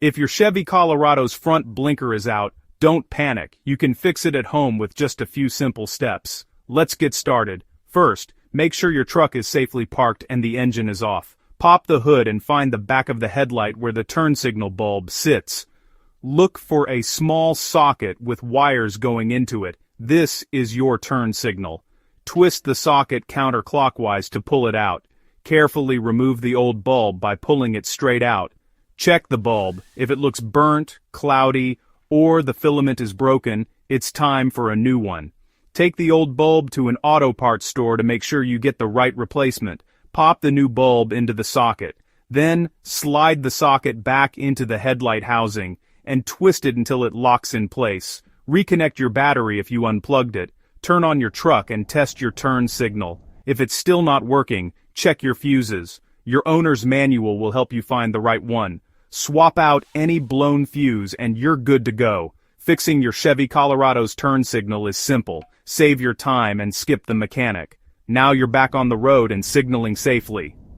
If your Chevy Colorado's front blinker is out, don't panic. You can fix it at home with just a few simple steps. Let's get started. First, make sure your truck is safely parked and the engine is off. Pop the hood and find the back of the headlight where the turn signal bulb sits. Look for a small socket with wires going into it. This is your turn signal. Twist the socket counterclockwise to pull it out. Carefully remove the old bulb by pulling it straight out. Check the bulb. If it looks burnt, cloudy, or the filament is broken, it's time for a new one. Take the old bulb to an auto parts store to make sure you get the right replacement. Pop the new bulb into the socket. Then, slide the socket back into the headlight housing, and twist it until it locks in place. Reconnect your battery if you unplugged it. Turn on your truck and test your turn signal. If it's still not working, check your fuses. Your owner's manual will help you find the right one. Swap out any blown fuse and you're good to go. Fixing your Chevy Colorado's turn signal is simple. Save your time and skip the mechanic. Now you're back on the road and signaling safely.